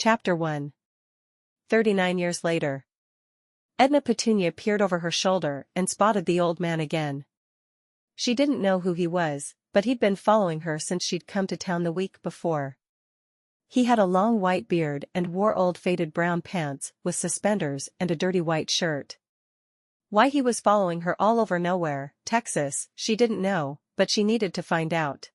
Chapter 1. 39 years later. Edna Petunia peered over her shoulder and spotted the old man again. She didn't know who he was, but he'd been following her since she'd come to town the week before. He had a long white beard and wore old faded brown pants with suspenders and a dirty white shirt. Why he was following her all over Nowhere, Texas, she didn't know, but she needed to find out.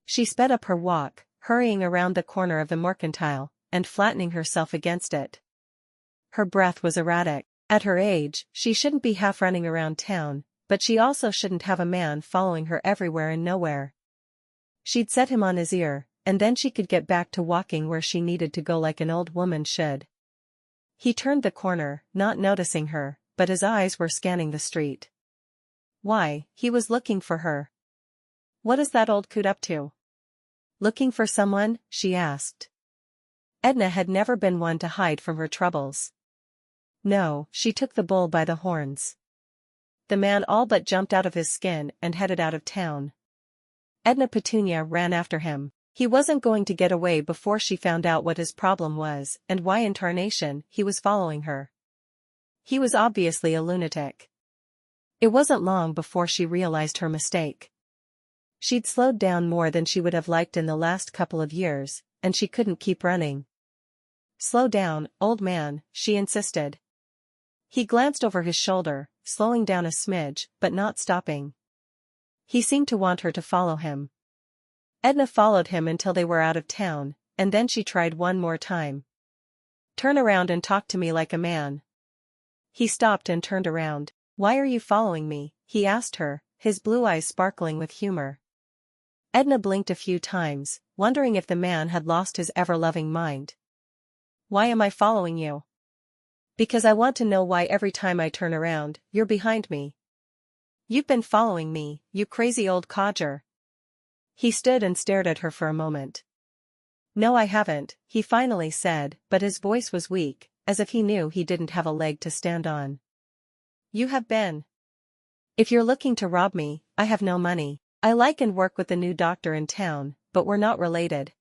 She sped up her walk, hurrying around the corner of the Mercantile, and flattening herself against it. Her breath was erratic. At her age, she shouldn't be half running around town, but she also shouldn't have a man following her everywhere and nowhere. She'd set him on his ear, and then she could get back to walking where she needed to go like an old woman should. He turned the corner, not noticing her, but his eyes were scanning the street. Why, he was looking for her. What is that old coot up to? Looking for someone? She asked. Edna had never been one to hide from her troubles. No, she took the bull by the horns. The man all but jumped out of his skin and headed out of town. Edna Petunia ran after him. He wasn't going to get away before she found out what his problem was and why in tarnation he was following her. He was obviously a lunatic. It wasn't long before she realized her mistake. She'd slowed down more than she would have liked in the last couple of years, and she couldn't keep running. Slow down, old man, she insisted. He glanced over his shoulder, slowing down a smidge, but not stopping. He seemed to want her to follow him. Edna followed him until they were out of town, and then she tried one more time. Turn around and talk to me like a man. He stopped and turned around. Why are you following me? He asked her, his blue eyes sparkling with humor. Edna blinked a few times, wondering if the man had lost his ever-loving mind. Why am I following you? Because I want to know why every time I turn around, you're behind me. You've been following me, you crazy old codger. He stood and stared at her for a moment. No, I haven't, he finally said, but his voice was weak, as if he knew he didn't have a leg to stand on. You have been. If you're looking to rob me, I have no money. I like and work with the new doctor in town, but we're not related.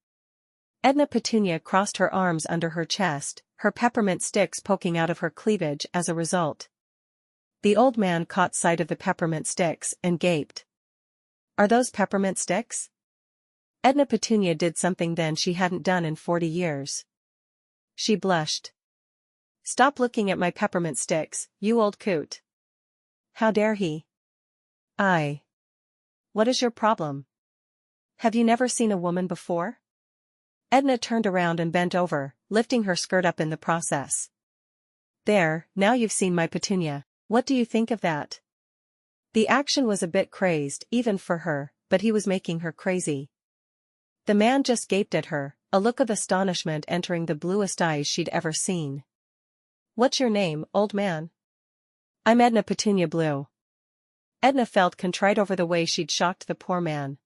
Edna Petunia crossed her arms under her chest, her peppermint sticks poking out of her cleavage as a result. The old man caught sight of the peppermint sticks and gaped. Are those peppermint sticks? Edna Petunia did something then she hadn't done in 40 years. She blushed. Stop looking at my peppermint sticks, you old coot. How dare he? What is your problem? Have you never seen a woman before? Edna turned around and bent over, lifting her skirt up in the process. There, now you've seen my Petunia. What do you think of that? The action was a bit crazed, even for her, but he was making her crazy. The man just gaped at her, a look of astonishment entering the bluest eyes she'd ever seen. What's your name, old man? I'm Edna Petunia Blue. Edna felt contrite over the way she'd shocked the poor man.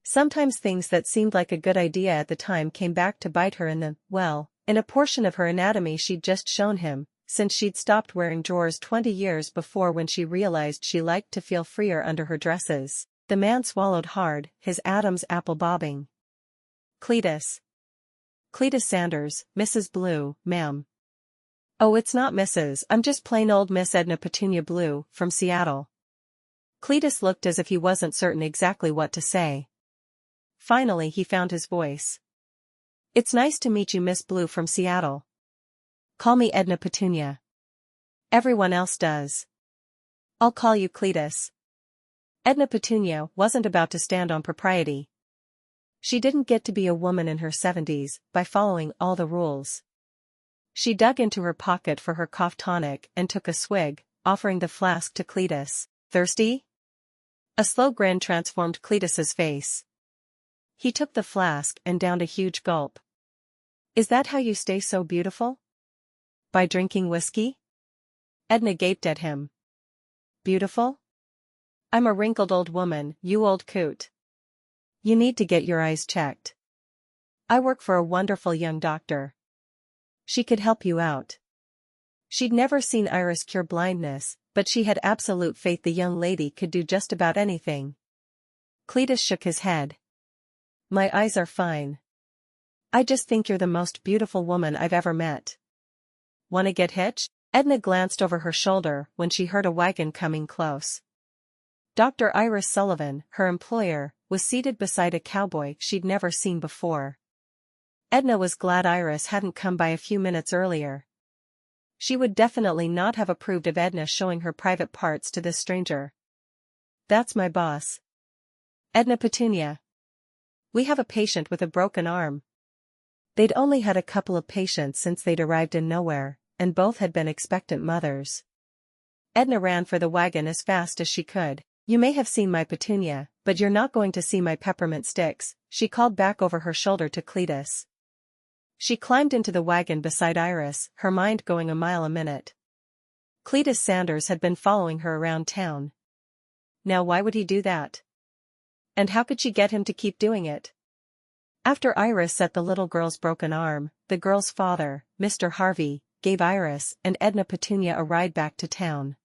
Sometimes things that seemed like a good idea at the time came back to bite her in a portion of her anatomy she'd just shown him, since she'd stopped wearing drawers 20 years before when she realized she liked to feel freer under her dresses. The man swallowed hard, his Adam's apple bobbing. Cletus Sanders, Mrs. Blue, ma'am. Oh, it's not Mrs., I'm just plain old Miss Edna Petunia Blue, from Seattle. Cletus looked as if he wasn't certain exactly what to say. Finally he found his voice. It's nice to meet you, Miss Blue from Seattle. Call me Edna Petunia. Everyone else does. I'll call you Cletus. Edna Petunia wasn't about to stand on propriety. She didn't get to be a woman in her 70s by following all the rules. She dug into her pocket for her cough tonic and took a swig, offering the flask to Cletus. Thirsty? A slow grin transformed Cletus's face. He took the flask and downed a huge gulp. Is that how you stay so beautiful? By drinking whiskey? Edna gaped at him. Beautiful? I'm a wrinkled old woman, you old coot. You need to get your eyes checked. I work for a wonderful young doctor. She could help you out. She'd never seen Iris cure blindness, but she had absolute faith the young lady could do just about anything. Cletus shook his head. My eyes are fine. I just think you're the most beautiful woman I've ever met. Wanna get hitched? Edna glanced over her shoulder when she heard a wagon coming close. Dr. Iris Sullivan, her employer, was seated beside a cowboy she'd never seen before. Edna was glad Iris hadn't come by a few minutes earlier. She would definitely not have approved of Edna showing her private parts to this stranger. That's my boss. Edna Petunia. We have a patient with a broken arm. They'd only had a couple of patients since they'd arrived in nowhere, and both had been expectant mothers. Edna ran for the wagon as fast as she could. You may have seen my Petunia, but you're not going to see my peppermint sticks, she called back over her shoulder to Cletus. She climbed into the wagon beside Iris, her mind going a mile a minute. Cletus Sanders had been following her around town. Now why would he do that? And how could she get him to keep doing it? After Iris set the little girl's broken arm, the girl's father, Mr. Harvey, gave Iris and Edna Petunia a ride back to town.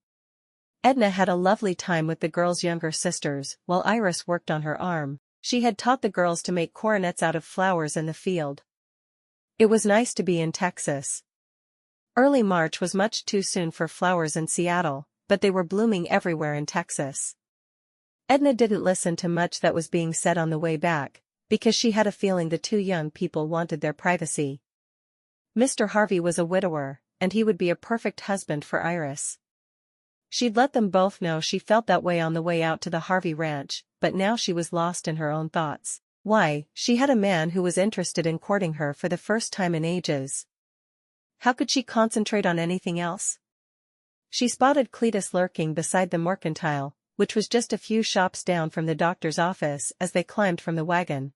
Edna had a lovely time with the girl's younger sisters while Iris worked on her arm. She had taught the girls to make coronets out of flowers in the field. It was nice to be in Texas. Early March was much too soon for flowers in Seattle, but they were blooming everywhere in Texas. Edna didn't listen to much that was being said on the way back, because she had a feeling the two young people wanted their privacy. Mr. Harvey was a widower, and he would be a perfect husband for Iris. She'd let them both know she felt that way on the way out to the Harvey ranch, but now she was lost in her own thoughts. Why, she had a man who was interested in courting her for the first time in ages. How could she concentrate on anything else? She spotted Cletus lurking beside the mercantile, which was just a few shops down from the doctor's office as they climbed from the wagon.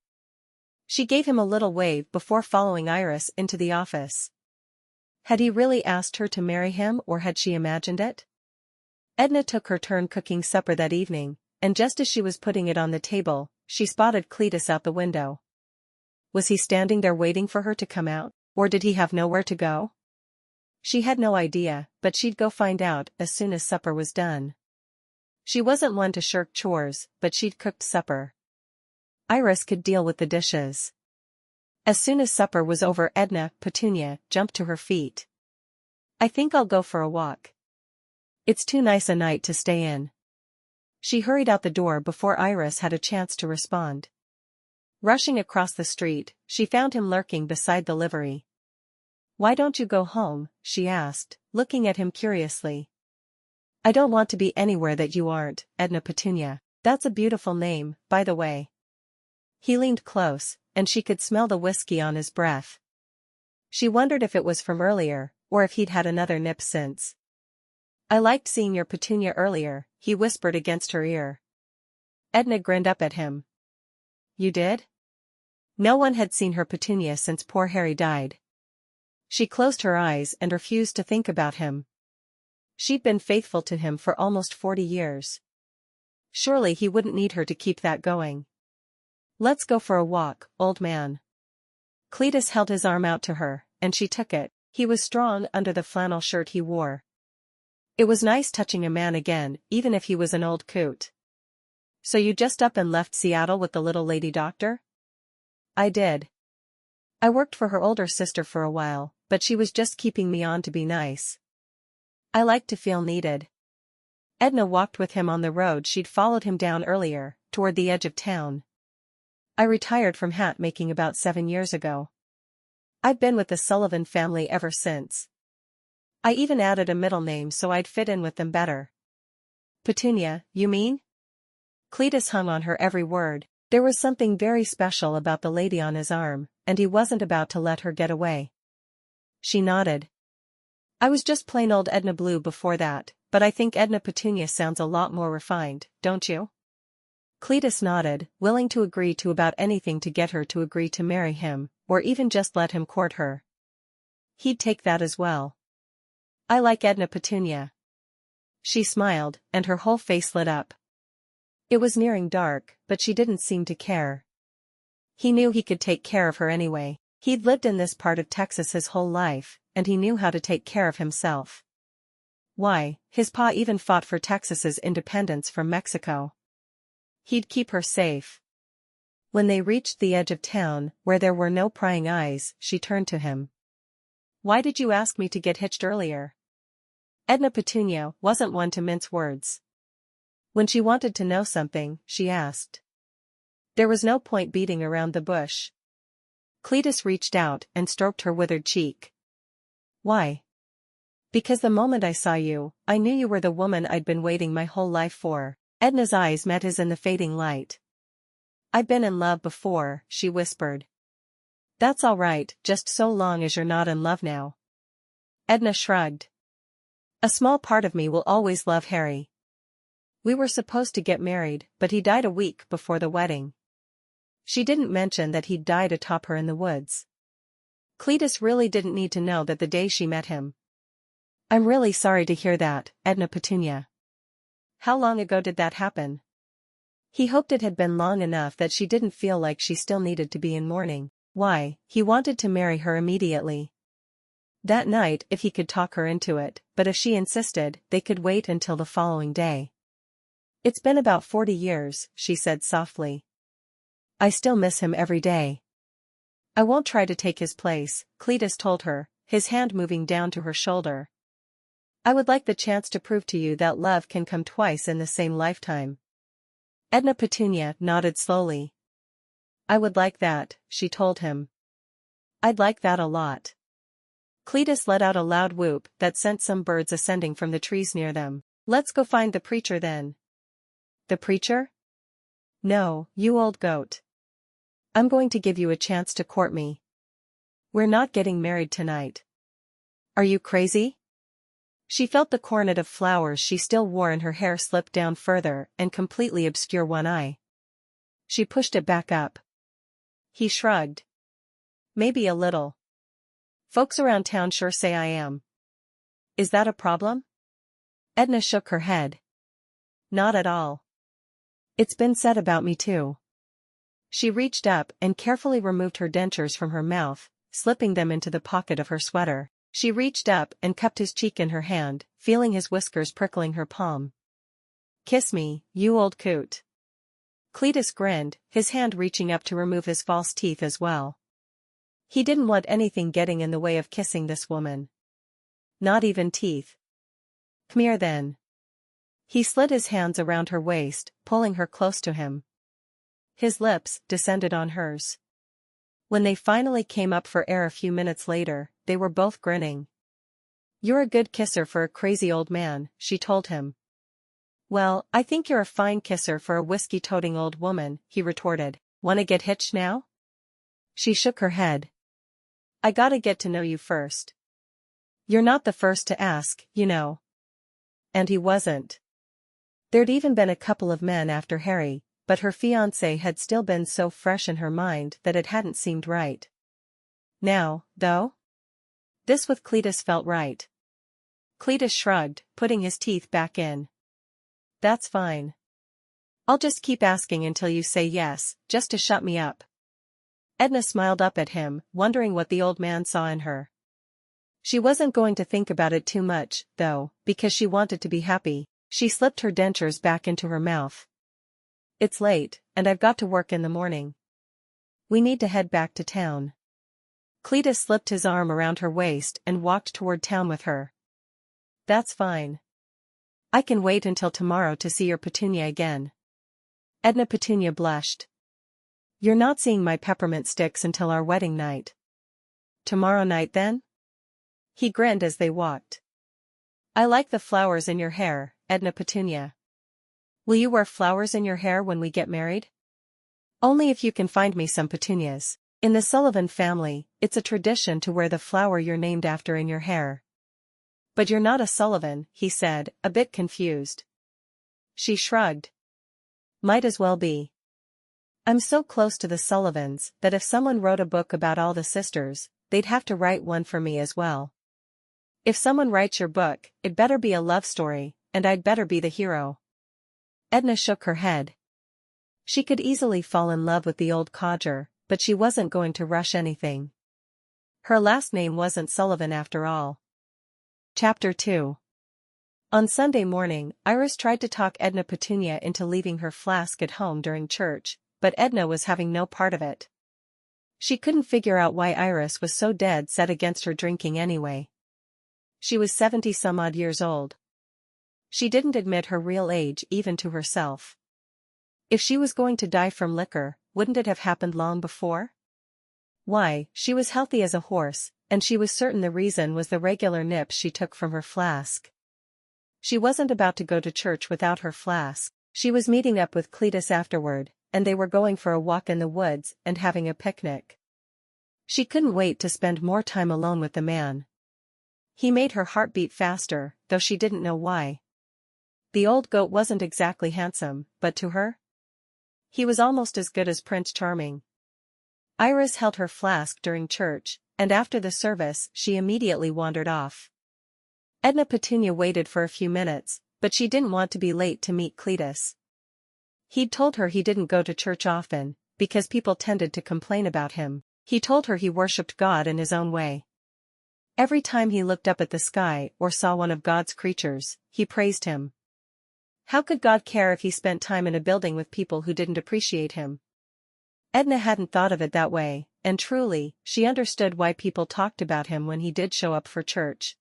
She gave him a little wave before following Iris into the office. Had he really asked her to marry him or had she imagined it? Edna took her turn cooking supper that evening, and just as she was putting it on the table, she spotted Cletus out the window. Was he standing there waiting for her to come out, or did he have nowhere to go? She had no idea, but she'd go find out as soon as supper was done. She wasn't one to shirk chores, but she'd cooked supper. Iris could deal with the dishes. As soon as supper was over, Edna Petunia jumped to her feet. I think I'll go for a walk. It's too nice a night to stay in. She hurried out the door before Iris had a chance to respond. Rushing across the street, she found him lurking beside the livery. Why don't you go home? She asked, looking at him curiously. I don't want to be anywhere that you aren't, Edna Petunia. That's a beautiful name, by the way. He leaned close, and she could smell the whiskey on his breath. She wondered if it was from earlier, or if he'd had another nip since. I liked seeing your Petunia earlier, he whispered against her ear. Edna grinned up at him. You did? No one had seen her Petunia since poor Harry died. She closed her eyes and refused to think about him. She'd been faithful to him for almost 40 years. Surely he wouldn't need her to keep that going. Let's go for a walk, old man. Cletus held his arm out to her, and she took it. He was strong under the flannel shirt he wore. It was nice touching a man again, even if he was an old coot. So you just up and left Seattle with the little lady doctor? I did. I worked for her older sister for a while, but she was just keeping me on to be nice. I like to feel needed. Edna walked with him on the road she'd followed him down earlier, toward the edge of town. I retired from hat making about 7 years ago. I've been with the Sullivan family ever since. I even added a middle name so I'd fit in with them better. Petunia, you mean? Cletus hung on her every word. There was something very special about the lady on his arm, and he wasn't about to let her get away. She nodded. I was just plain old Edna Blue before that, but I think Edna Petunia sounds a lot more refined, don't you? Cletus nodded, willing to agree to about anything to get her to agree to marry him, or even just let him court her. He'd take that as well. I like Edna Petunia. She smiled, and her whole face lit up. It was nearing dark, but she didn't seem to care. He knew he could take care of her anyway. He'd lived in this part of Texas his whole life, and he knew how to take care of himself. Why, his pa even fought for Texas's independence from Mexico. He'd keep her safe. When they reached the edge of town, where there were no prying eyes, she turned to him. "Why did you ask me to get hitched earlier?" Edna Petunia wasn't one to mince words. When she wanted to know something, she asked. There was no point beating around the bush. Cletus reached out and stroked her withered cheek. "Why?" "Because the moment I saw you, I knew you were the woman I'd been waiting my whole life for." Edna's eyes met his in the fading light. "I've been in love before," she whispered. "That's all right, just so long as you're not in love now." Edna shrugged. "A small part of me will always love Harry. We were supposed to get married, but he died a week before the wedding." She didn't mention that he'd died atop her in the woods. Cletus really didn't need to know that the day she met him. "I'm really sorry to hear that, Edna Petunia. How long ago did that happen?" He hoped it had been long enough that she didn't feel like she still needed to be in mourning. Why, he wanted to marry her immediately. That night if he could talk her into it, but if she insisted, they could wait until the following day. "It's been about 40 years, she said softly. "I still miss him every day." "I won't try to take his place," Cletus told her, his hand moving down to her shoulder. "I would like the chance to prove to you that love can come twice in the same lifetime." Edna Petunia nodded slowly. "I would like that," she told him. "I'd like that a lot." Cletus let out a loud whoop that sent some birds ascending from the trees near them. "Let's go find the preacher then." "The preacher?" "No, you old goat. I'm going to give you a chance to court me. We're not getting married tonight." "Are you crazy?" She felt the coronet of flowers she still wore in her hair slip down further and completely obscure one eye. She pushed it back up. He shrugged. "Maybe a little. Folks around town sure say I am." "Is that a problem?" Edna shook her head. "Not at all. It's been said about me too." She reached up and carefully removed her dentures from her mouth, slipping them into the pocket of her sweater. She reached up and cupped his cheek in her hand, feeling his whiskers prickling her palm. "Kiss me, you old coot." Cletus grinned, his hand reaching up to remove his false teeth as well. He didn't want anything getting in the way of kissing this woman. Not even teeth. "Come here then." He slid his hands around her waist, pulling her close to him. His lips descended on hers. When they finally came up for air a few minutes later, they were both grinning. "You're a good kisser for a crazy old man," she told him. "Well, I think you're a fine kisser for a whiskey-toting old woman," he retorted. "Wanna get hitched now?" She shook her head. "I gotta get to know you first." "You're not the first to ask, you know." And he wasn't. There'd even been a couple of men after Harry, but her fiancé had still been so fresh in her mind that it hadn't seemed right. Now, though? This with Cletus felt right. Cletus shrugged, putting his teeth back in. "That's fine. I'll just keep asking until you say yes, just to shut me up." Edna smiled up at him, wondering what the old man saw in her. She wasn't going to think about it too much, though, because she wanted to be happy. She slipped her dentures back into her mouth. "It's late, and I've got to work in the morning. We need to head back to town." Cletus slipped his arm around her waist and walked toward town with her. "That's fine. I can wait until tomorrow to see your Petunia again." Edna Petunia blushed. "You're not seeing my peppermint sticks until our wedding night." "Tomorrow night then?" He grinned as they walked. "I like the flowers in your hair, Edna Petunia. Will you wear flowers in your hair when we get married?" "Only if you can find me some petunias. In the Sullivan family, it's a tradition to wear the flower you're named after in your hair." "But you're not a Sullivan," he said, a bit confused. She shrugged. "Might as well be. I'm so close to the Sullivans that if someone wrote a book about all the sisters, they'd have to write one for me as well. If someone writes your book, it better be a love story, and I'd better be the hero." Edna shook her head. She could easily fall in love with the old codger, but she wasn't going to rush anything. Her last name wasn't Sullivan after all. Chapter 2. On Sunday morning, Iris tried to talk Edna Petunia into leaving her flask at home during church, but Edna was having no part of it. She couldn't figure out why Iris was so dead set against her drinking anyway. She was 70-some-odd years old. She didn't admit her real age even to herself. If she was going to die from liquor, wouldn't it have happened long before? Why, she was healthy as a horse, and she was certain the reason was the regular nips she took from her flask. She wasn't about to go to church without her flask. She was meeting up with Cletus afterward, and they were going for a walk in the woods and having a picnic. She couldn't wait to spend more time alone with the man. He made her heart beat faster, though she didn't know why. The old goat wasn't exactly handsome, but to her, he was almost as good as Prince Charming. Iris held her flask during church, and after the service she immediately wandered off. Edna Petunia waited for a few minutes, but she didn't want to be late to meet Cletus. He'd told her he didn't go to church often, because people tended to complain about him. He told her he worshipped God in his own way. Every time he looked up at the sky or saw one of God's creatures, he praised him. How could God care if he spent time in a building with people who didn't appreciate him? Edna hadn't thought of it that way, and truly, she understood why people talked about him when he did show up for church.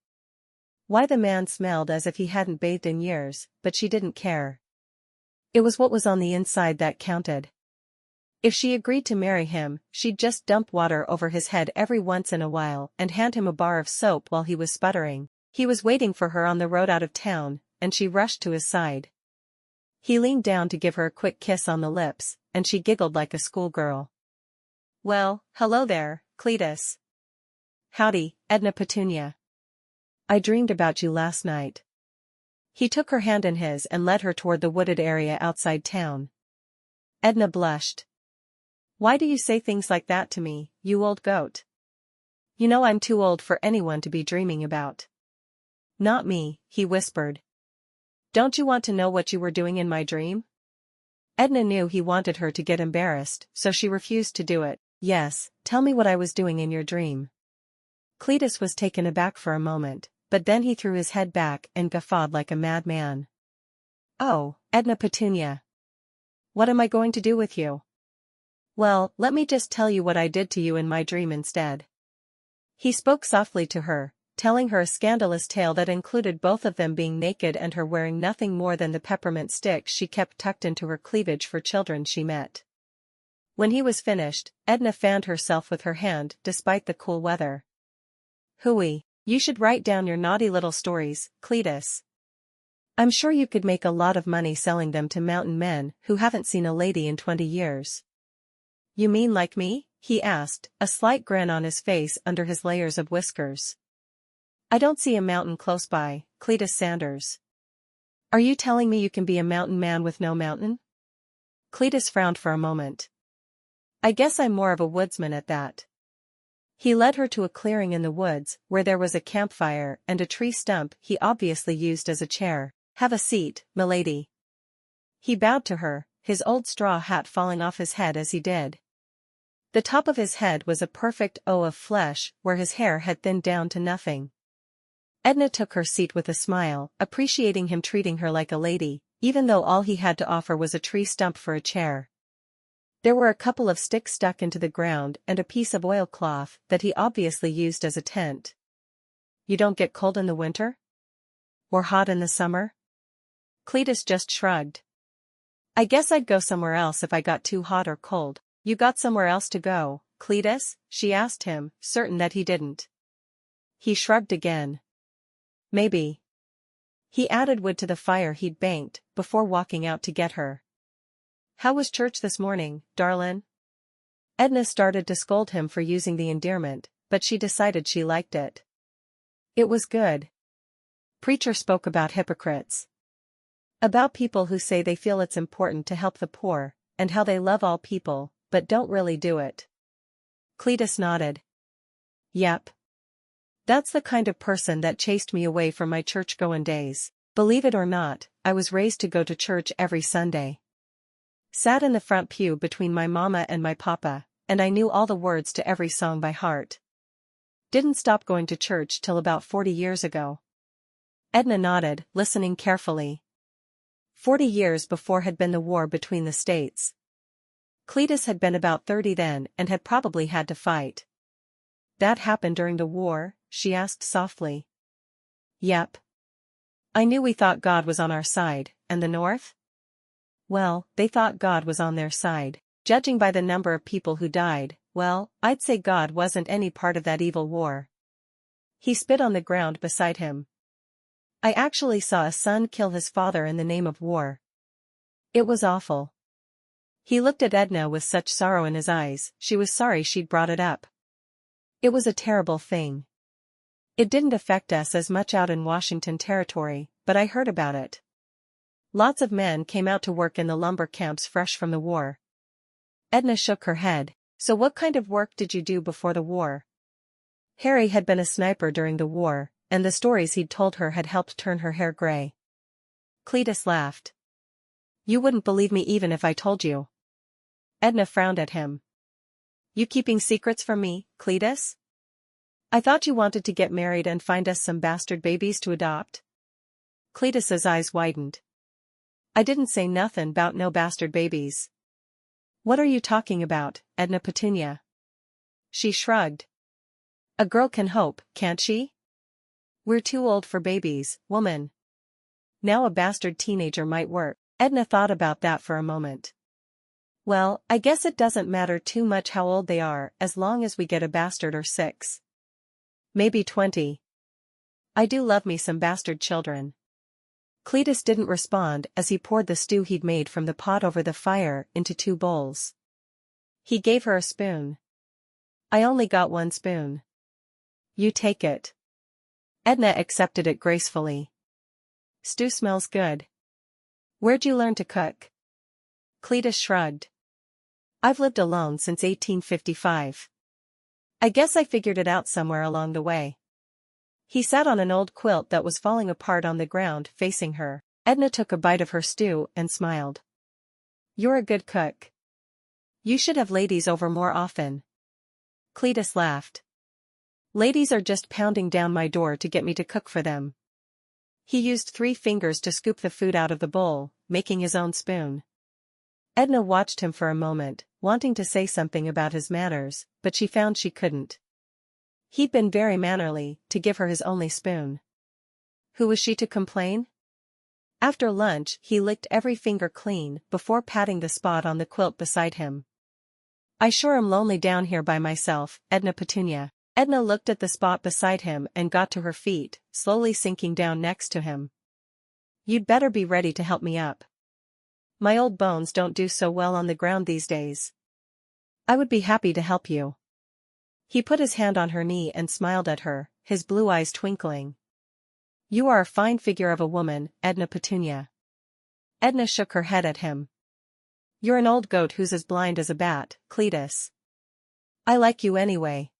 Why the man smelled as if he hadn't bathed in years, but she didn't care. It was what was on the inside that counted. If she agreed to marry him, she'd just dump water over his head every once in a while and hand him a bar of soap while he was sputtering. He was waiting for her on the road out of town, and she rushed to his side. He leaned down to give her a quick kiss on the lips, and she giggled like a schoolgirl. "Well, hello there, Cletus." "Howdy, Edna Petunia. I dreamed about you last night." He took her hand in his and led her toward the wooded area outside town. Edna blushed. "Why do you say things like that to me, you old goat? You know I'm too old for anyone to be dreaming about." "Not me," he whispered. "Don't you want to know what you were doing in my dream?" Edna knew he wanted her to get embarrassed, so she refused to do it. "Yes, tell me what I was doing in your dream." Cletus was taken aback for a moment, but then he threw his head back and guffawed like a madman. "Oh, Edna Petunia. What am I going to do with you?" "Well, let me just tell you what I did to you in my dream instead." He spoke softly to her, telling her a scandalous tale that included both of them being naked and her wearing nothing more than the peppermint stick she kept tucked into her cleavage for children she met. When he was finished, Edna fanned herself with her hand despite the cool weather. "Hooey, you should write down your naughty little stories, Cletus. I'm sure you could make a lot of money selling them to mountain men who haven't seen a lady in 20 years. "You mean like me?" he asked, a slight grin on his face under his layers of whiskers. "I don't see a mountain close by, Cletus Sanders." "Are you telling me you can be a mountain man with no mountain?" Cletus frowned for a moment. "I guess I'm more of a woodsman at that." He led her to a clearing in the woods where there was a campfire and a tree stump he obviously used as a chair. "Have a seat, milady." He bowed to her, his old straw hat falling off his head as he did. The top of his head was a perfect O of flesh where his hair had thinned down to nothing. Edna took her seat with a smile, appreciating him treating her like a lady, even though all he had to offer was a tree stump for a chair. There were a couple of sticks stuck into the ground and a piece of oilcloth that he obviously used as a tent. "You don't get cold in the winter? Or hot in the summer?" Cletus just shrugged. "I guess I'd go somewhere else if I got too hot or cold." "You got somewhere else to go, Cletus?" she asked him, certain that he didn't. He shrugged again. "Maybe." He added wood to the fire he'd banked before walking out to get her. "How was church this morning, darlin'?" Edna started to scold him for using the endearment, but she decided she liked it. "It was good. Preacher spoke about hypocrites. About people who say they feel it's important to help the poor, and how they love all people, but don't really do it." Cletus nodded. "Yep. That's the kind of person that chased me away from my church-goin' days. Believe it or not, I was raised to go to church every Sunday. Sat in the front pew between my mama and my papa, and I knew all the words to every song by heart. Didn't stop going to church till about 40 years ago." Edna nodded, listening carefully. 40 years before had been the war between the states. Cletus had been about 30 then and had probably had to fight. That happened during the war? She asked softly. Yep. I knew we thought God was on our side, and the North? Well, they thought God was on their side. Judging by the number of people who died, well, I'd say God wasn't any part of that evil war. He spit on the ground beside him. I actually saw a son kill his father in the name of war. It was awful. He looked at Edna with such sorrow in his eyes, she was sorry she'd brought it up. It was a terrible thing. It didn't affect us as much out in Washington Territory, but I heard about it. Lots of men came out to work in the lumber camps fresh from the war. Edna shook her head. So what kind of work did you do before the war? Harry had been a sniper during the war, and the stories he'd told her had helped turn her hair gray. Cletus laughed. You wouldn't believe me even if I told you. Edna frowned at him. You keeping secrets from me, Cletus? I thought you wanted to get married and find us some bastard babies to adopt. Cletus's eyes widened. I didn't say nothin' 'bout no bastard babies. What are you talking about, Edna Petunia? She shrugged. A girl can hope, can't she? We're too old for babies, woman. Now a bastard teenager might work. Edna thought about that for a moment. Well, I guess it doesn't matter too much how old they are as long as we get a bastard or 6. Maybe 20. I do love me some bastard children. Cletus didn't respond as he poured the stew he'd made from the pot over the fire into 2 bowls. He gave her a spoon. I only got 1 spoon. You take it. Edna accepted it gracefully. Stew smells good. Where'd you learn to cook? Cletus shrugged. I've lived alone since 1855. I guess I figured it out somewhere along the way. He sat on an old quilt that was falling apart on the ground facing her. Edna took a bite of her stew and smiled. You're a good cook. You should have ladies over more often. Cletus laughed. Ladies are just pounding down my door to get me to cook for them. He used 3 fingers to scoop the food out of the bowl, making his own spoon. Edna watched him for a moment, wanting to say something about his manners, but she found she couldn't. He'd been very mannerly, to give her his only spoon. Who was she to complain? After lunch, he licked every finger clean before patting the spot on the quilt beside him. I sure am lonely down here by myself, Edna Petunia. Edna looked at the spot beside him and got to her feet, slowly sinking down next to him. You'd better be ready to help me up. My old bones don't do so well on the ground these days. I would be happy to help you. He put his hand on her knee and smiled at her, his blue eyes twinkling. You are a fine figure of a woman, Edna Petunia. Edna shook her head at him. You're an old goat who's as blind as a bat, Cletus. I like you anyway.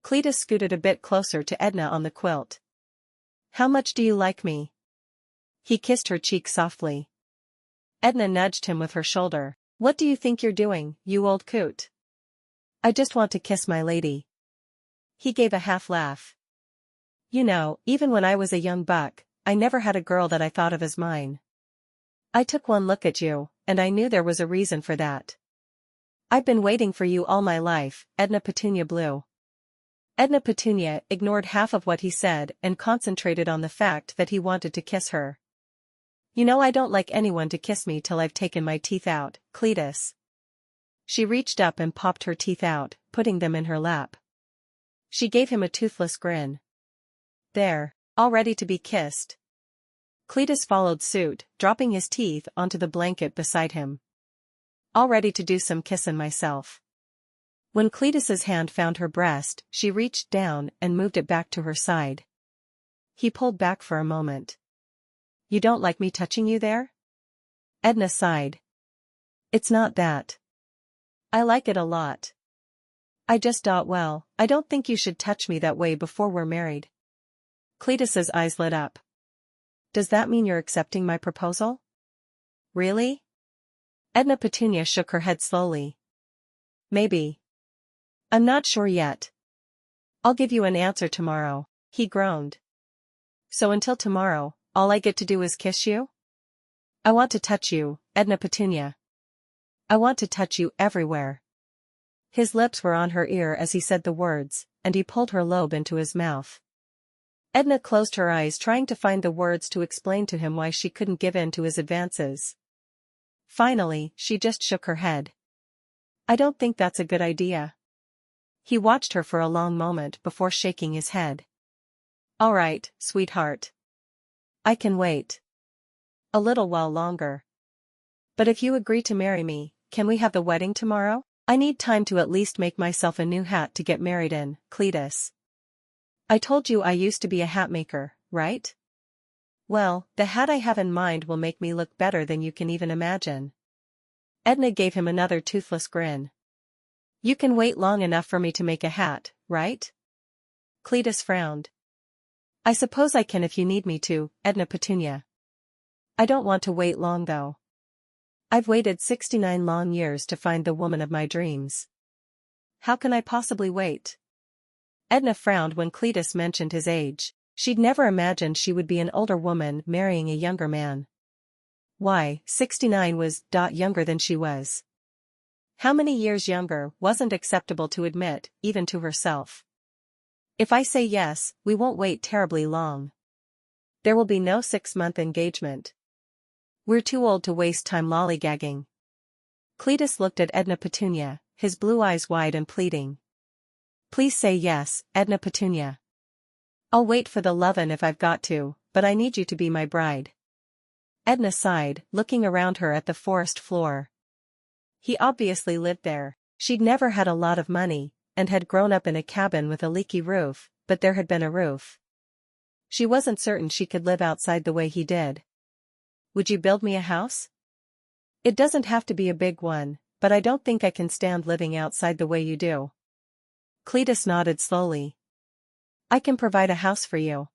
Cletus scooted a bit closer to Edna on the quilt. How much do you like me? He kissed her cheek softly. Edna nudged him with her shoulder. What do you think you're doing, you old coot? I just want to kiss my lady. He gave a half laugh. You know, even when I was a young buck, I never had a girl that I thought of as mine. I took one look at you, and I knew there was a reason for that. I've been waiting for you all my life, Edna Petunia Blue. Edna Petunia ignored half of what he said and concentrated on the fact that he wanted to kiss her. You know I don't like anyone to kiss me till I've taken my teeth out, Cletus. She reached up and popped her teeth out, putting them in her lap. She gave him a toothless grin. There, all ready to be kissed. Cletus followed suit, dropping his teeth onto the blanket beside him. All ready to do some kissin' myself. When Cletus's hand found her breast, she reached down and moved it back to her side. He pulled back for a moment. You don't like me touching you there? Edna sighed. It's not that. I like it a lot. I just thought, well, I don't think you should touch me that way before we're married. Cletus's eyes lit up. Does that mean you're accepting my proposal? Really? Edna Petunia shook her head slowly. Maybe. I'm not sure yet. I'll give you an answer tomorrow, he groaned. So until tomorrow, all I get to do is kiss you? I want to touch you, Edna Petunia. I want to touch you everywhere. His lips were on her ear as he said the words, and he pulled her lobe into his mouth. Edna closed her eyes trying to find the words to explain to him why she couldn't give in to his advances. Finally, she just shook her head. I don't think that's a good idea. He watched her for a long moment before shaking his head. All right, sweetheart. I can wait. A little while longer. But if you agree to marry me, can we have the wedding tomorrow? I need time to at least make myself a new hat to get married in, Cletus. I told you I used to be a hat maker, right? Well, the hat I have in mind will make me look better than you can even imagine. Edna gave him another toothless grin. You can wait long enough for me to make a hat, right? Cletus frowned. I suppose I can if you need me to, Edna Petunia. I don't want to wait long though. I've waited 69 long years to find the woman of my dreams. How can I possibly wait? Edna frowned when Cletus mentioned his age. She'd never imagined she would be an older woman marrying a younger man. Why, 69 was younger than she was. How many years younger wasn't acceptable to admit, even to herself. If I say yes, we won't wait terribly long. There will be no 6-month engagement. We're too old to waste time lollygagging. Cletus looked at Edna Petunia, his blue eyes wide and pleading. Please say yes, Edna Petunia. I'll wait for the lovin' if I've got to, but I need you to be my bride. Edna sighed, looking around her at the forest floor. He obviously lived there. She'd never had a lot of money, and had grown up in a cabin with a leaky roof, but there had been a roof. She wasn't certain she could live outside the way he did. Would you build me a house? It doesn't have to be a big one, but I don't think I can stand living outside the way you do. Cletus nodded slowly. I can provide a house for you.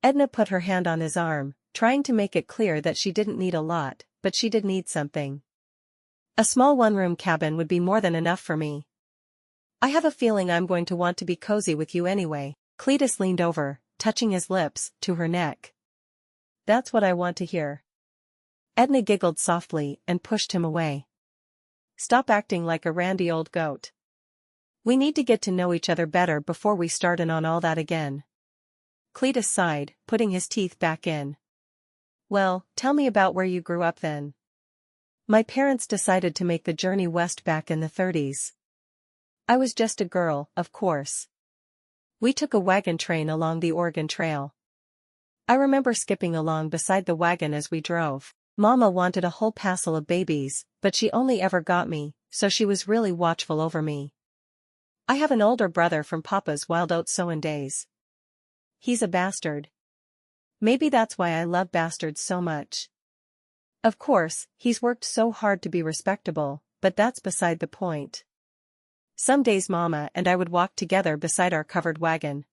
Edna put her hand on his arm, trying to make it clear that she didn't need a lot, but she did need something. A small one-room cabin would be more than enough for me. I have a feeling I'm going to want to be cozy with you anyway. Cletus leaned over, touching his lips to her neck. That's what I want to hear. Edna giggled softly and pushed him away. Stop acting like a randy old goat. We need to get to know each other better before we start in on all that again. Cletus sighed, putting his teeth back in. Well, tell me about where you grew up then. My parents decided to make the journey west back in the 30s. I was just a girl, of course. We took a wagon train along the Oregon Trail. I remember skipping along beside the wagon as we drove. Mama wanted a whole passel of babies, but she only ever got me, so she was really watchful over me. I have an older brother from Papa's wild oat sowin' days. He's a bastard. Maybe that's why I love bastards so much. Of course, he's worked so hard to be respectable, but that's beside the point. Some days Mama and I would walk together beside our covered wagon.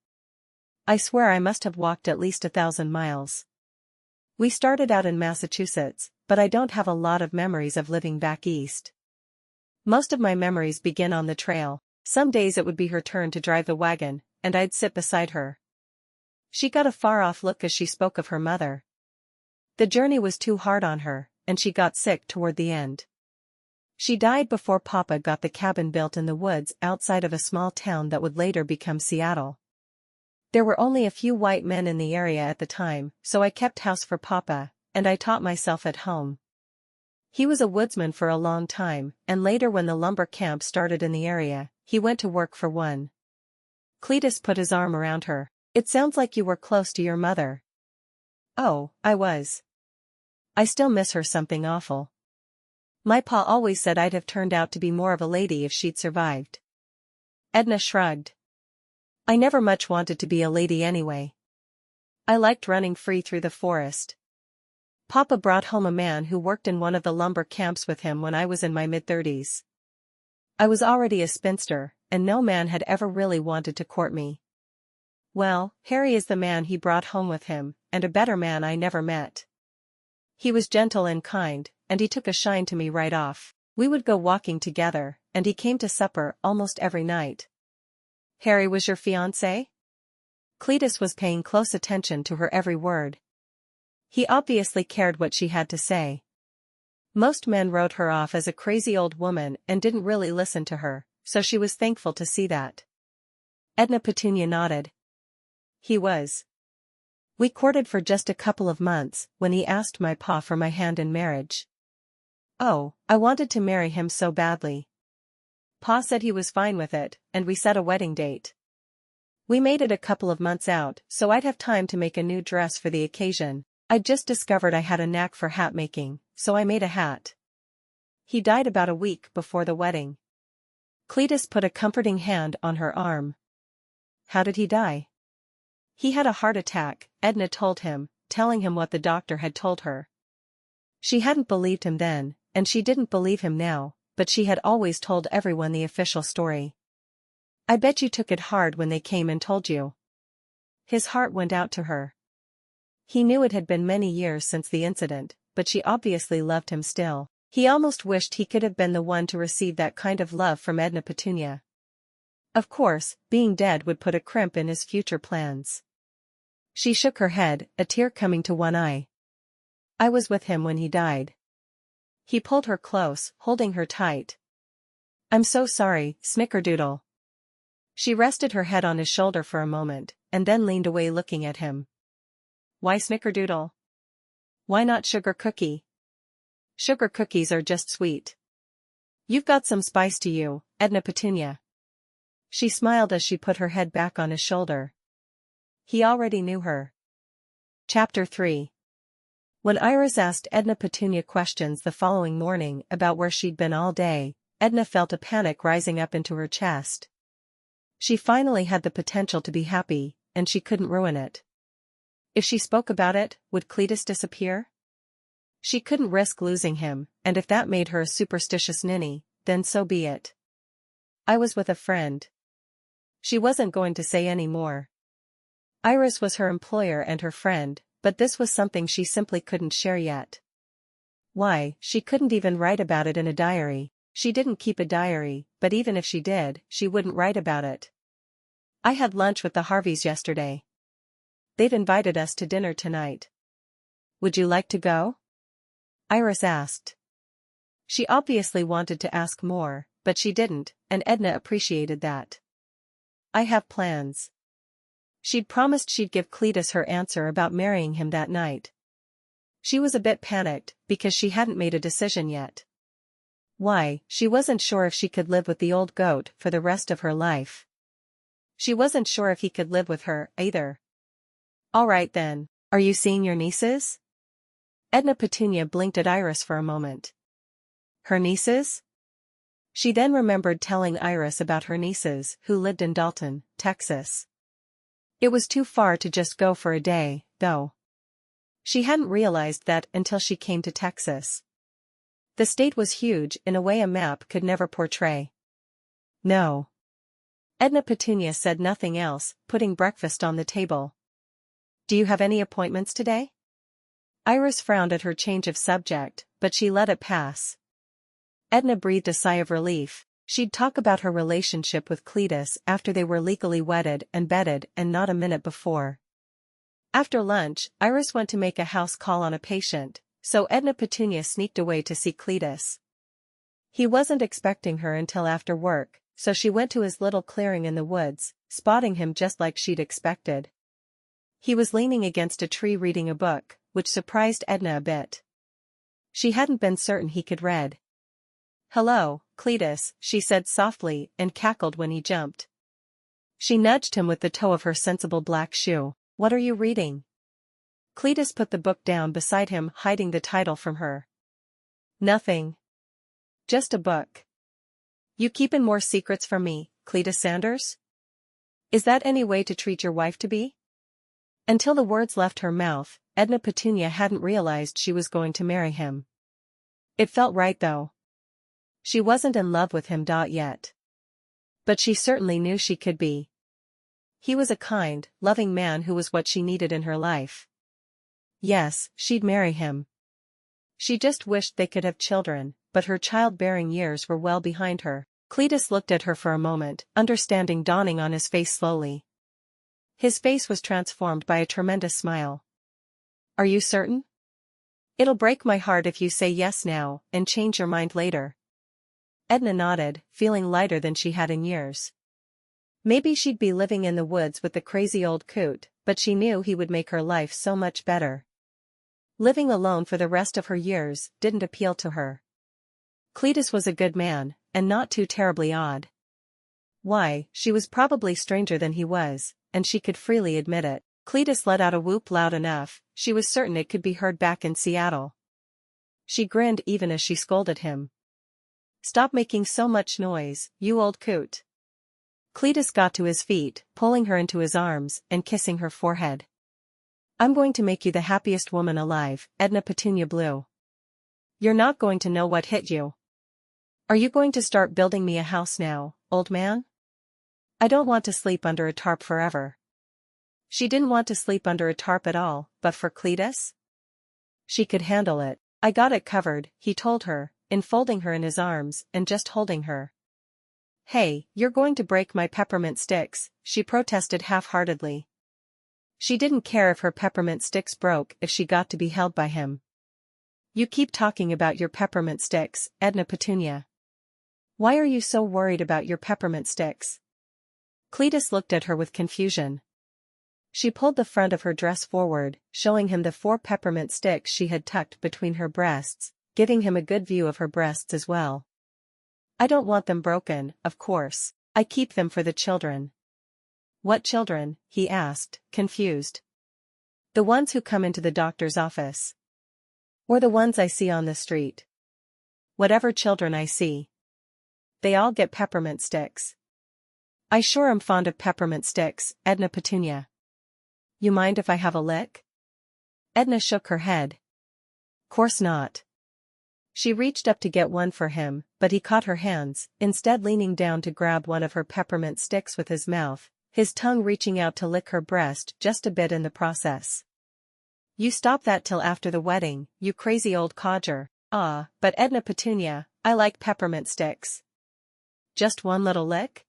I swear I must have walked at least 1,000 miles. We started out in Massachusetts, but I don't have a lot of memories of living back east. Most of my memories begin on the trail. Some days it would be her turn to drive the wagon, and I'd sit beside her. She got a far-off look as she spoke of her mother. The journey was too hard on her, and she got sick toward the end. She died before Papa got the cabin built in the woods outside of a small town that would later become Seattle. There were only a few white men in the area at the time, so I kept house for Papa, and I taught myself at home. He was a woodsman for a long time, and later when the lumber camp started in the area, he went to work for one. Cletus put his arm around her. It sounds like you were close to your mother. Oh, I was. I still miss her something awful. My pa always said I'd have turned out to be more of a lady if she'd survived. Edna shrugged. I never much wanted to be a lady anyway. I liked running free through the forest. Papa brought home a man who worked in one of the lumber camps with him when I was in my mid-30s. I was already a spinster, and no man had ever really wanted to court me. Well, Harry is the man he brought home with him, and a better man I never met. He was gentle and kind, and he took a shine to me right off. We would go walking together, and he came to supper almost every night. Harry was your fiancé? Cletus was paying close attention to her every word. He obviously cared what she had to say. Most men wrote her off as a crazy old woman and didn't really listen to her, so she was thankful to see that. Edna Petunia nodded. He was. We courted for just a couple of months when he asked my pa for my hand in marriage. Oh, I wanted to marry him so badly. Pa said he was fine with it, and we set a wedding date. We made it a couple of months out so I'd have time to make a new dress for the occasion. I'd just discovered I had a knack for hat making, so I made a hat. He died about a week before the wedding. Cletus put a comforting hand on her arm. How did he die? He had a heart attack, Edna told him, telling him what the doctor had told her. She hadn't believed him then, and she didn't believe him now, but she had always told everyone the official story. I bet you took it hard when they came and told you. His heart went out to her. He knew it had been many years since the incident, but she obviously loved him still. He almost wished he could have been the one to receive that kind of love from Edna Petunia. Of course, being dead would put a crimp in his future plans. She shook her head, a tear coming to one eye. I was with him when he died. He pulled her close, holding her tight. I'm so sorry, Snickerdoodle. She rested her head on his shoulder for a moment, and then leaned away looking at him. Why Snickerdoodle? Why not sugar cookie? Sugar cookies are just sweet. You've got some spice to you, Edna Petunia. She smiled as she put her head back on his shoulder. He already knew her. Chapter 3. When Iris asked Edna Petunia questions the following morning about where she'd been all day, Edna felt a panic rising up into her chest. She finally had the potential to be happy, and she couldn't ruin it. If she spoke about it, would Cletus disappear? She couldn't risk losing him, and if that made her a superstitious ninny, then so be it. I was with a friend. She wasn't going to say any more. Iris was her employer and her friend, but this was something she simply couldn't share yet. Why, she couldn't even write about it in a diary. She didn't keep a diary, but even if she did, she wouldn't write about it. I had lunch with the Harveys yesterday. They've invited us to dinner tonight. Would you like to go? Iris asked. She obviously wanted to ask more, but she didn't, and Edna appreciated that. I have plans. She'd promised she'd give Cletus her answer about marrying him that night. She was a bit panicked, because she hadn't made a decision yet. Why, she wasn't sure if she could live with the old goat for the rest of her life. She wasn't sure if he could live with her, either. All right then, are you seeing your nieces? Edna Petunia blinked at Iris for a moment. Her nieces? She then remembered telling Iris about her nieces who lived in Dalton, Texas. It was too far to just go for a day, though. She hadn't realized that until she came to Texas. The state was huge in a way a map could never portray. No. Edna Petunia said nothing else, putting breakfast on the table. Do you have any appointments today? Iris frowned at her change of subject, but she let it pass. Edna breathed a sigh of relief. She'd talk about her relationship with Cletus after they were legally wedded and bedded and not a minute before. After lunch, Iris went to make a house call on a patient, so Edna Petunia sneaked away to see Cletus. He wasn't expecting her until after work, so she went to his little clearing in the woods, spotting him just like she'd expected. He was leaning against a tree reading a book, which surprised Edna a bit. She hadn't been certain he could read. Hello, Cletus, she said softly and cackled when he jumped. She nudged him with the toe of her sensible black shoe. What are you reading? Cletus put the book down beside him, hiding the title from her. Nothing. Just a book. You keepin' more secrets from me, Cletus Sanders? Is that any way to treat your wife to be? Until the words left her mouth, Edna Petunia hadn't realized she was going to marry him. It felt right though. She wasn't in love with him yet. But she certainly knew she could be. He was a kind, loving man who was what she needed in her life. Yes, she'd marry him. She just wished they could have children, but her childbearing years were well behind her. Cletus looked at her for a moment, understanding dawning on his face slowly. His face was transformed by a tremendous smile. Are you certain? It'll break my heart if you say yes now and change your mind later. Edna nodded, feeling lighter than she had in years. Maybe she'd be living in the woods with the crazy old coot, but she knew he would make her life so much better. Living alone for the rest of her years didn't appeal to her. Cletus was a good man, and not too terribly odd. Why, she was probably stranger than he was, and she could freely admit it. Cletus let out a whoop loud enough, she was certain it could be heard back in Seattle. She grinned even as she scolded him. "Stop making so much noise, you old coot." Cletus got to his feet, pulling her into his arms and kissing her forehead. "I'm going to make you the happiest woman alive, Edna Petunia Blue. You're not going to know what hit you. Are you going to start building me a house now, old man? I don't want to sleep under a tarp forever." She didn't want to sleep under a tarp at all, but for Cletus? She could handle it. "I got it covered," he told her, enfolding her in his arms and just holding her. "Hey, you're going to break my peppermint sticks," she protested half-heartedly. She didn't care if her peppermint sticks broke if she got to be held by him. "You keep talking about your peppermint sticks, Edna Petunia. Why are you so worried about your peppermint sticks?" Cletus looked at her with confusion. She pulled the front of her dress forward, showing him the 4 peppermint sticks she had tucked between her breasts, giving him a good view of her breasts as well. "I don't want them broken, of course. I keep them for the children." "What children?" he asked, confused. "The ones who come into the doctor's office. Or the ones I see on the street. Whatever children I see. They all get peppermint sticks. I sure am fond of peppermint sticks, Edna Petunia. You mind if I have a lick?" Edna shook her head. "Course not." She reached up to get one for him, but he caught her hands, instead leaning down to grab one of her peppermint sticks with his mouth, his tongue reaching out to lick her breast just a bit in the process. "You stop that till after the wedding, you crazy old codger." "Ah, but Edna Petunia, I like peppermint sticks." "Just one little lick?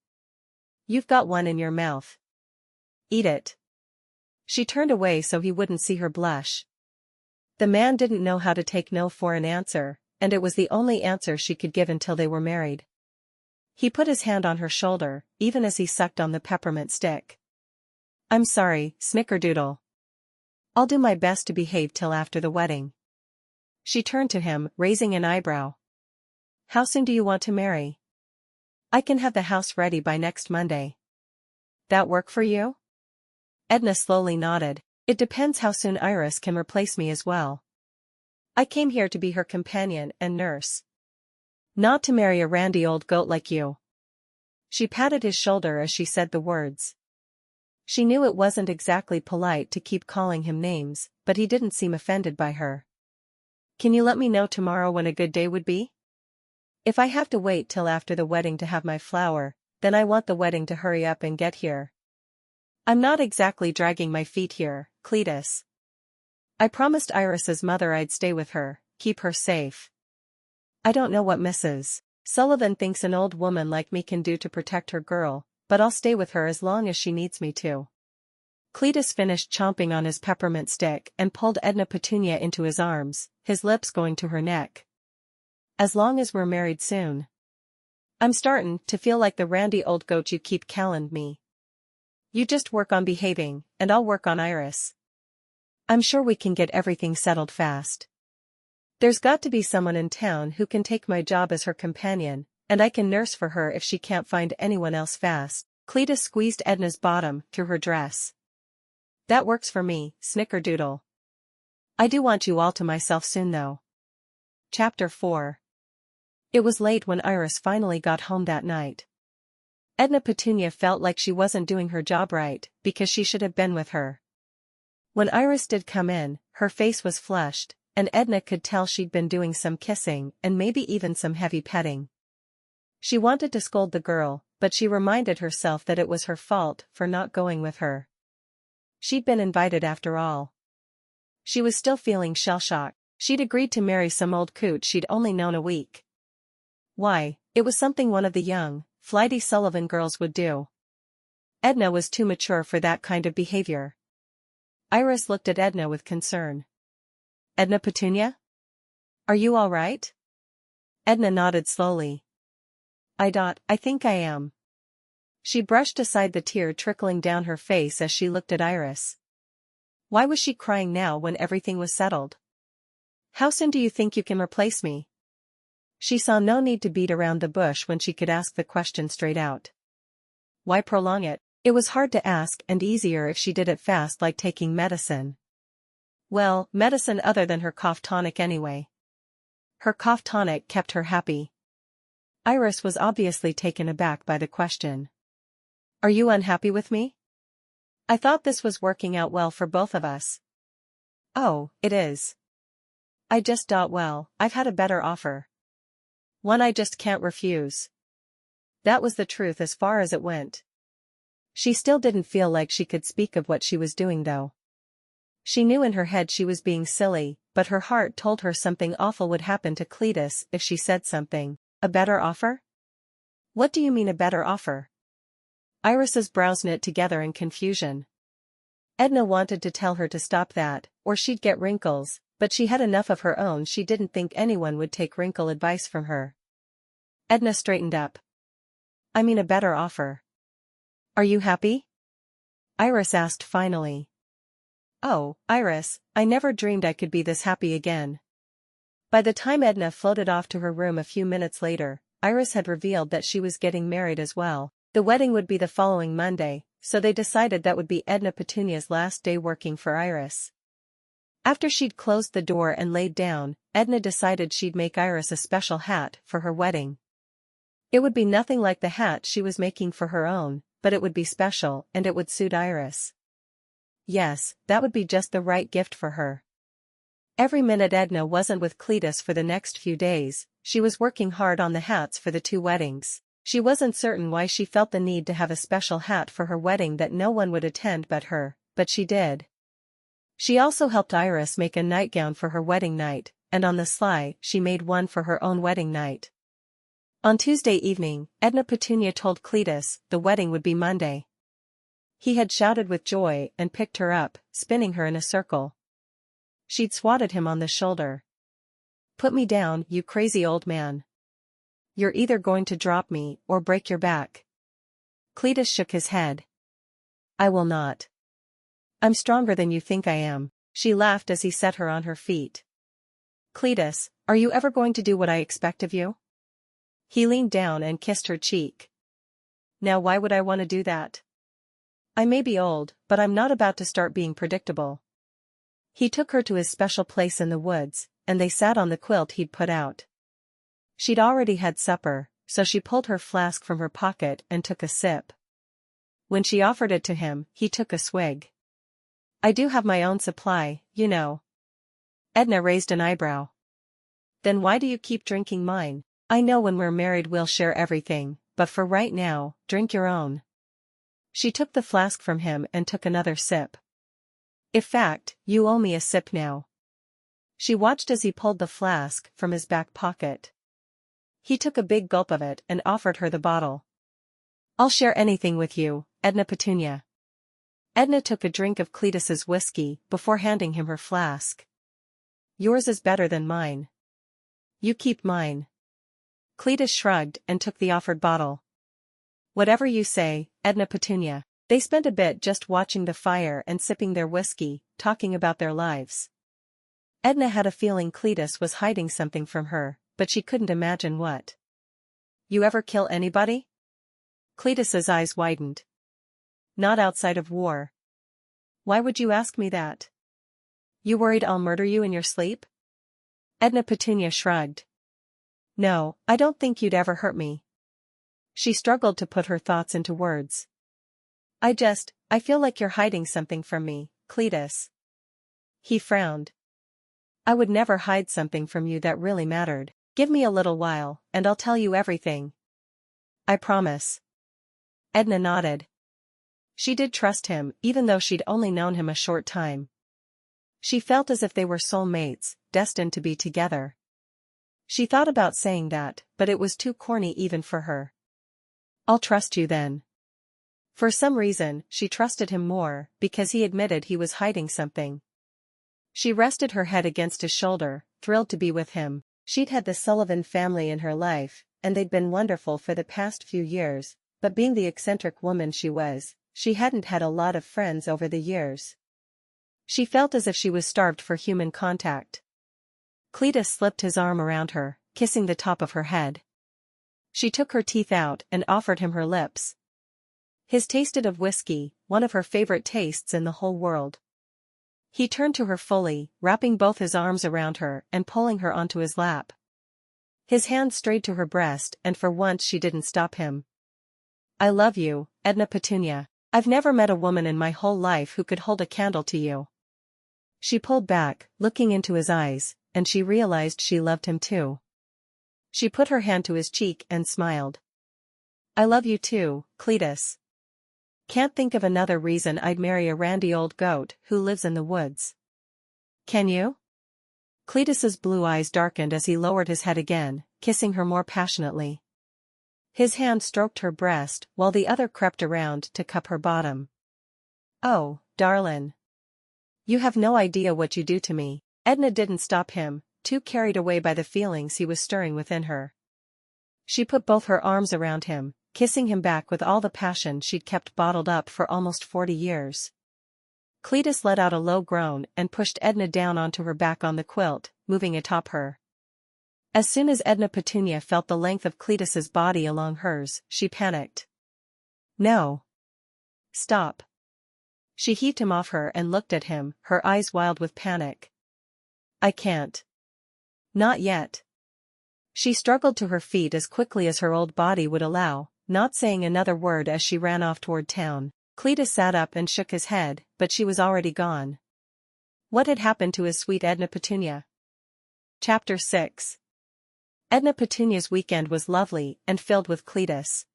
You've got one in your mouth. Eat it." She turned away so he wouldn't see her blush. The man didn't know how to take no for an answer, and it was the only answer she could give until they were married. He put his hand on her shoulder, even as he sucked on the peppermint stick. "I'm sorry, Snickerdoodle. I'll do my best to behave till after the wedding." She turned to him, raising an eyebrow. "How soon do you want to marry?" "I can have the house ready by next Monday." "That work for you?" Edna slowly nodded. "It depends how soon Iris can replace me as well. I came here to be her companion and nurse. Not to marry a randy old goat like you." She patted his shoulder as she said the words. She knew it wasn't exactly polite to keep calling him names, but he didn't seem offended by her. "Can you let me know tomorrow when a good day would be? If I have to wait till after the wedding to have my flower, then I want the wedding to hurry up and get here. I'm not exactly dragging my feet here, Cletus. I promised Iris's mother I'd stay with her, keep her safe. I don't know what Mrs. Sullivan thinks an old woman like me can do to protect her girl, but I'll stay with her as long as she needs me to." Cletus finished chomping on his peppermint stick and pulled Edna Petunia into his arms, his lips going to her neck. "As long as we're married soon. I'm startin' to feel like the randy old goat you keep callin' me. You just work on behaving, and I'll work on Iris. I'm sure we can get everything settled fast. There's got to be someone in town who can take my job as her companion, and I can nurse for her if she can't find anyone else fast." Cletus squeezed Edna's bottom through her dress. "That works for me, Snickerdoodle. I do want you all to myself soon though." Chapter 4. It was late when Iris finally got home that night. Edna Petunia felt like she wasn't doing her job right, because she should have been with her. When Iris did come in, her face was flushed, and Edna could tell she'd been doing some kissing and maybe even some heavy petting. She wanted to scold the girl, but she reminded herself that it was her fault for not going with her. She'd been invited after all. She was still feeling shell-shocked. She'd agreed to marry some old coot she'd only known a week. Why, it was something one of the young, flighty Sullivan girls would do. Edna was too mature for that kind of behavior. Iris looked at Edna with concern. Edna Petunia? Are you all right? Edna nodded slowly. I think I am. She brushed aside the tear trickling down her face as she looked at Iris. Why was she crying now when everything was settled? How soon do you think you can replace me? She saw no need to beat around the bush when she could ask the question straight out. Why prolong it? It was hard to ask and easier if she did it fast, like taking medicine. Well, medicine other than her cough tonic anyway. Her cough tonic kept her happy. Iris was obviously taken aback by the question. Are you unhappy with me? I thought this was working out well for both of us. Oh, it is. I just thought, well, I've had a better offer. One I just can't refuse. That was the truth as far as it went. She still didn't feel like she could speak of what she was doing though. She knew in her head she was being silly, but her heart told her something awful would happen to Cletus if she said something. A better offer? What do you mean a better offer? Iris's brows knit together in confusion. Edna wanted to tell her to stop that, or she'd get wrinkles, but she had enough of her own. She didn't think anyone would take wrinkle advice from her. Edna straightened up. I mean a better offer. Are you happy? Iris asked finally. Oh, Iris, I never dreamed I could be this happy again. By the time Edna floated off to her room a few minutes later, Iris had revealed that she was getting married as well. The wedding would be the following Monday, so they decided that would be Edna Petunia's last day working for Iris. After she'd closed the door and laid down, Edna decided she'd make Iris a special hat for her wedding. It would be nothing like the hat she was making for her own, but it would be special and it would suit Iris. Yes, that would be just the right gift for her. Every minute Edna wasn't with Cletus for the next few days, she was working hard on the hats for the two weddings. She wasn't certain why she felt the need to have a special hat for her wedding that no one would attend but her, but she did. She also helped Iris make a nightgown for her wedding night, and on the sly she made one for her own wedding night. On Tuesday evening, Edna Petunia told Cletus the wedding would be Monday. He had shouted with joy and picked her up, spinning her in a circle. She'd swatted him on the shoulder. Put me down, you crazy old man. You're either going to drop me or break your back. Cletus shook his head. I will not. I'm stronger than you think I am, she laughed as he set her on her feet. Cletus, are you ever going to do what I expect of you? He leaned down and kissed her cheek. Now why would I want to do that? I may be old, but I'm not about to start being predictable. He took her to his special place in the woods, and they sat on the quilt he'd put out. She'd already had supper, so she pulled her flask from her pocket and took a sip. When she offered it to him, he took a swig. I do have my own supply, you know. Edna raised an eyebrow. Then why do you keep drinking mine? I know when we're married we'll share everything, but for right now, drink your own. She took the flask from him and took another sip. In fact, you owe me a sip now. She watched as he pulled the flask from his back pocket. He took a big gulp of it and offered her the bottle. I'll share anything with you, Edna Petunia. Edna took a drink of Cletus's whiskey before handing him her flask. Yours is better than mine. You keep mine. Cletus shrugged and took the offered bottle. Whatever you say, Edna Petunia. They spent a bit just watching the fire and sipping their whiskey, talking about their lives. Edna had a feeling Cletus was hiding something from her, but she couldn't imagine what. You ever kill anybody? Cletus's eyes widened. Not outside of war. Why would you ask me that? You worried I'll murder you in your sleep? Edna Petunia shrugged. No, I don't think you'd ever hurt me. She struggled to put her thoughts into words. I feel like you're hiding something from me, Cletus. He frowned. I would never hide something from you that really mattered. Give me a little while, and I'll tell you everything. I promise. Edna nodded. She did trust him, even though she'd only known him a short time. She felt as if they were soulmates, destined to be together. She thought about saying that, but it was too corny even for her. I'll trust you then. For some reason, she trusted him more, because he admitted he was hiding something. She rested her head against his shoulder, thrilled to be with him. She'd had the Sullivan family in her life, and they'd been wonderful for the past few years, but being the eccentric woman she was, she hadn't had a lot of friends over the years. She felt as if she was starved for human contact. Cletus slipped his arm around her, kissing the top of her head. She took her teeth out and offered him her lips. His tasted of whiskey, one of her favorite tastes in the whole world. He turned to her fully, wrapping both his arms around her and pulling her onto his lap. His hand strayed to her breast, and for once she didn't stop him. "I love you, Edna Petunia. I've never met a woman in my whole life who could hold a candle to you." She pulled back, looking into his eyes, and she realized she loved him too. She put her hand to his cheek and smiled. "I love you too, Cletus. Can't think of another reason I'd marry a randy old goat who lives in the woods. Can you?" Cletus's blue eyes darkened as he lowered his head again, kissing her more passionately. His hand stroked her breast while the other crept around to cup her bottom. "Oh, darlin'. You have no idea what you do to me." Edna didn't stop him, too carried away by the feelings he was stirring within her. She put both her arms around him, kissing him back with all the passion she'd kept bottled up for almost 40 years. Cletus let out a low groan and pushed Edna down onto her back on the quilt, moving atop her. As soon as Edna Petunia felt the length of Cletus's body along hers, she panicked. "No. Stop." She heaved him off her and looked at him, her eyes wild with panic. "I can't. Not yet." She struggled to her feet as quickly as her old body would allow, not saying another word as she ran off toward town. Cletus sat up and shook his head, but she was already gone. What had happened to his sweet Edna Petunia? Chapter 6. Edna Petunia's weekend was lovely and filled with Cletus.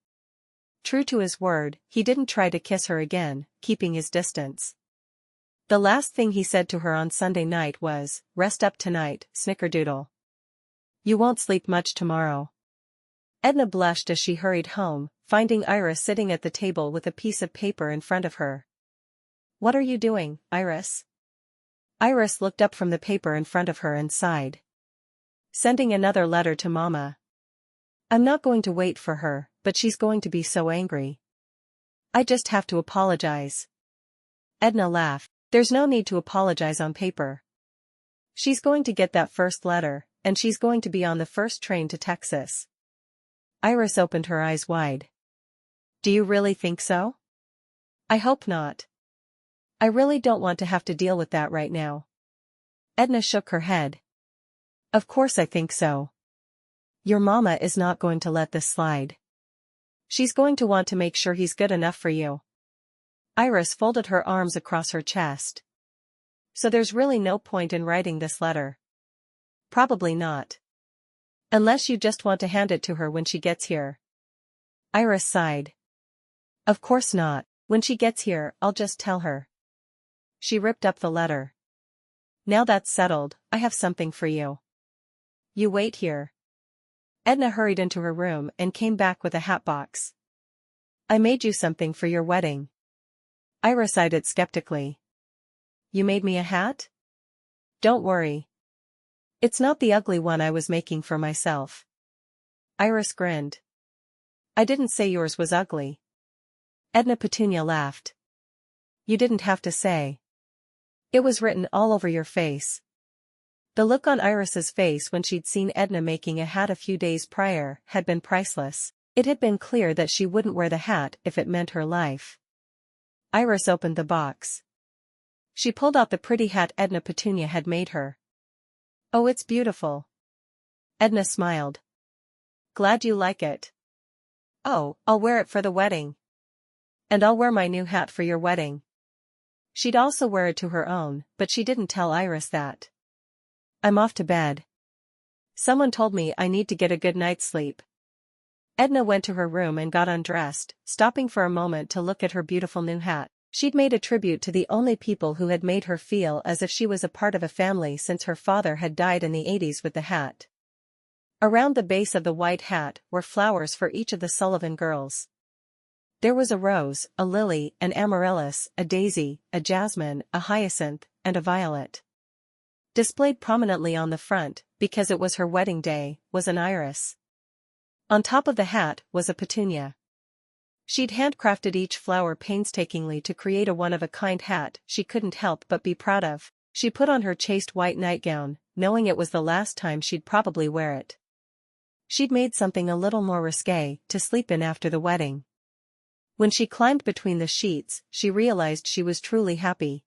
True to his word, he didn't try to kiss her again, keeping his distance. The last thing he said to her on Sunday night was, "Rest up tonight, snickerdoodle. You won't sleep much tomorrow." Edna blushed as she hurried home, finding Iris sitting at the table with a piece of paper in front of her. "What are you doing, Iris?" Iris looked up from the paper in front of her and sighed. "Sending another letter to Mama. I'm not going to wait for her, but she's going to be so angry. I just have to apologize." Edna laughed. "There's no need to apologize on paper. She's going to get that first letter, and she's going to be on the first train to Texas." Iris opened her eyes wide. "Do you really think so?" "I hope not. I really don't want to have to deal with that right now." Edna shook her head. "Of course I think so. Your mama is not going to let this slide. She's going to want to make sure he's good enough for you." Iris folded her arms across her chest. "So there's really no point in writing this letter?" "Probably not. Unless you just want to hand it to her when she gets here." Iris sighed. "Of course not. When she gets here, I'll just tell her." She ripped up the letter. "Now that's settled, I have something for you. You wait here." Edna hurried into her room and came back with a hat box. "I made you something for your wedding." Iris eyed it skeptically. "You made me a hat?" "Don't worry. It's not the ugly one I was making for myself." Iris grinned. "I didn't say yours was ugly." Edna Petunia laughed. "You didn't have to say. It was written all over your face." The look on Iris's face when she'd seen Edna making a hat a few days prior had been priceless. It had been clear that she wouldn't wear the hat if it meant her life. Iris opened the box. She pulled out the pretty hat Edna Petunia had made her. "Oh, it's beautiful." Edna smiled. "Glad you like it." "Oh, I'll wear it for the wedding. And I'll wear my new hat for your wedding." She'd also wear it to her own, but she didn't tell Iris that. "I'm off to bed. Someone told me I need to get a good night's sleep." Edna went to her room and got undressed, stopping for a moment to look at her beautiful new hat. She'd made a tribute to the only people who had made her feel as if she was a part of a family since her father had died in the 80s with the hat. Around the base of the white hat were flowers for each of the Sullivan girls. There was a rose, a lily, an amaryllis, a daisy, a jasmine, a hyacinth, and a violet. Displayed prominently on the front, because it was her wedding day, was an iris. On top of the hat was a petunia. She'd handcrafted each flower painstakingly to create a one-of-a-kind hat she couldn't help but be proud of. She put on her chaste white nightgown, knowing it was the last time she'd probably wear it. She'd made something a little more risque to sleep in after the wedding. When she climbed between the sheets, she realized she was truly happy.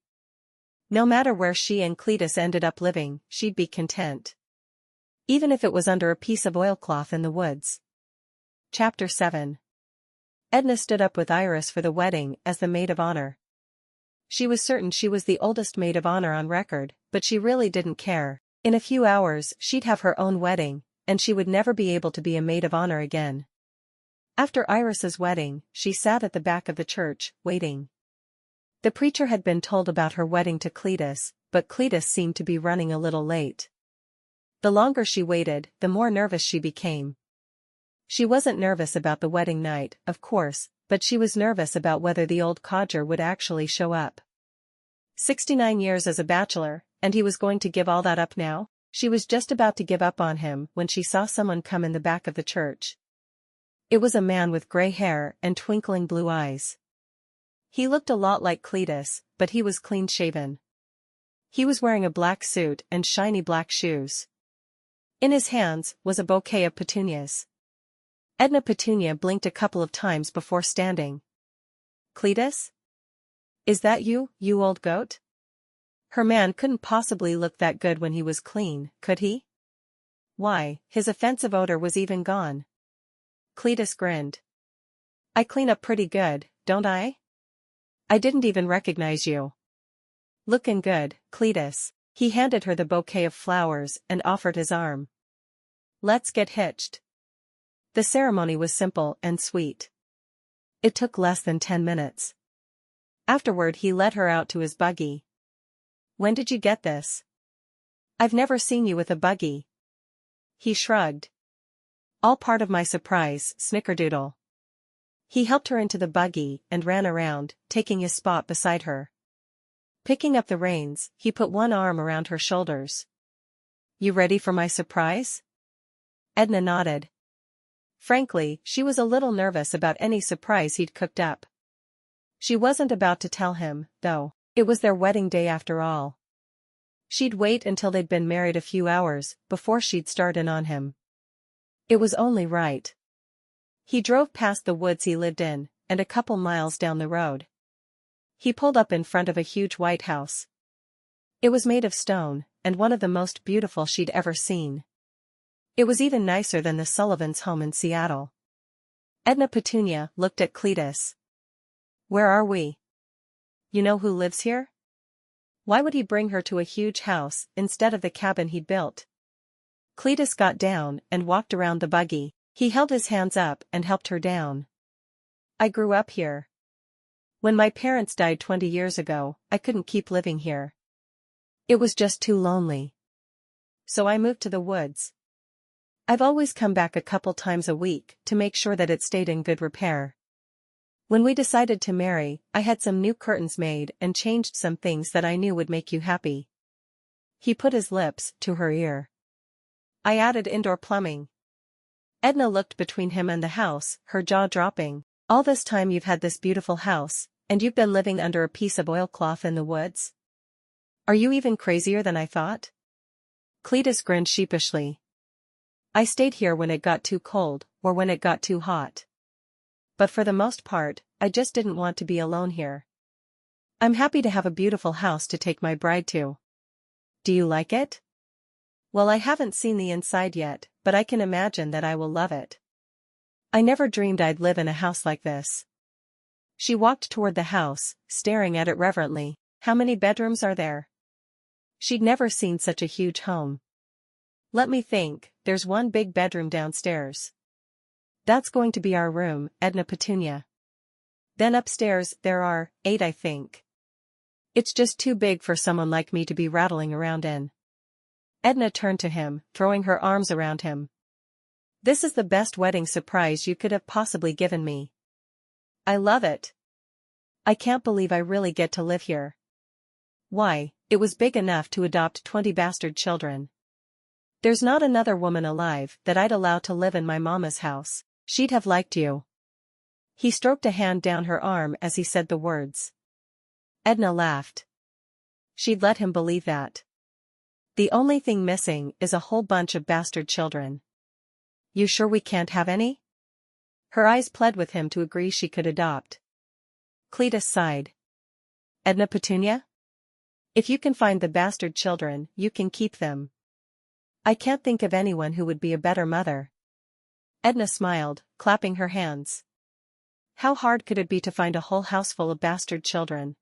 No matter where she and Cletus ended up living, she'd be content. Even if it was under a piece of oilcloth in the woods. Chapter 7. Edna stood up with Iris for the wedding as the maid of honor. She was certain she was the oldest maid of honor on record, but she really didn't care. In a few hours she'd have her own wedding, and she would never be able to be a maid of honor again. After Iris's wedding, she sat at the back of the church, waiting. The preacher had been told about her wedding to Cletus, but Cletus seemed to be running a little late. The longer she waited, the more nervous she became. She wasn't nervous about the wedding night, of course, but she was nervous about whether the old codger would actually show up. 69 years as a bachelor, and he was going to give all that up now? She was just about to give up on him when she saw someone come in the back of the church. It was a man with gray hair and twinkling blue eyes. He looked a lot like Cletus, but he was clean-shaven. He was wearing a black suit and shiny black shoes. In his hands was a bouquet of petunias. Edna Petunia blinked a couple of times before standing. "Cletus? Is that you, you old goat?" Her man couldn't possibly look that good when he was clean, could he? Why, his offensive odor was even gone. Cletus grinned. "I clean up pretty good, don't I? I didn't even recognize you." "Lookin' good, Cletus." He handed her the bouquet of flowers and offered his arm. "Let's get hitched." The ceremony was simple and sweet. It took less than 10 minutes. Afterward he led her out to his buggy. "When did you get this?" "I've never seen you with a buggy." He shrugged. "All part of my surprise, snickerdoodle." He helped her into the buggy and ran around, taking his spot beside her. Picking up the reins, he put one arm around her shoulders. "You ready for my surprise?" Edna nodded. Frankly, she was a little nervous about any surprise he'd cooked up. She wasn't about to tell him, though. It was their wedding day after all. She'd wait until they'd been married a few hours before she'd start in on him. It was only right. He drove past the woods he lived in, and a couple miles down the road. He pulled up in front of a huge white house. It was made of stone, and one of the most beautiful she'd ever seen. It was even nicer than the Sullivans' home in Seattle. Edna Petunia looked at Cletus. "Where are we? You know who lives here?" Why would he bring her to a huge house instead of the cabin he'd built? Cletus got down and walked around the buggy. He held his hands up and helped her down. "I grew up here. When my parents died 20 years ago, I couldn't keep living here. It was just too lonely. So I moved to the woods. I've always come back a couple times a week to make sure that it stayed in good repair. When we decided to marry, I had some new curtains made and changed some things that I knew would make you happy." He put his lips to her ear. "I added indoor plumbing." Edna looked between him and the house, her jaw dropping. "All this time you've had this beautiful house, and you've been living under a piece of oilcloth in the woods? Are you even crazier than I thought?" Cletus grinned sheepishly. "I stayed here when it got too cold, or when it got too hot. But for the most part, I just didn't want to be alone here. I'm happy to have a beautiful house to take my bride to." "Do you like it?" "Well, I haven't seen the inside yet, but I can imagine that I will love it. I never dreamed I'd live in a house like this." She walked toward the house, staring at it reverently. "How many bedrooms are there?" She'd never seen such a huge home. "Let me think, there's one big bedroom downstairs. That's going to be our room, Edna Petunia. Then upstairs there are 8, I think. It's just too big for someone like me to be rattling around in." Edna turned to him, throwing her arms around him. "This is the best wedding surprise you could have possibly given me. I love it. I can't believe I really get to live here." Why, it was big enough to adopt 20 bastard children. There's not another woman alive that I'd allow to live in my mama's house. She'd have liked you. He stroked a hand down her arm as he said the words. Edna laughed. She'd let him believe that. The only thing missing is a whole bunch of bastard children. You sure we can't have any? Her eyes pled with him to agree she could adopt. Cletus sighed. Edna Petunia? If you can find the bastard children, you can keep them. I can't think of anyone who would be a better mother. Edna smiled, clapping her hands. How hard could it be to find a whole house full of bastard children?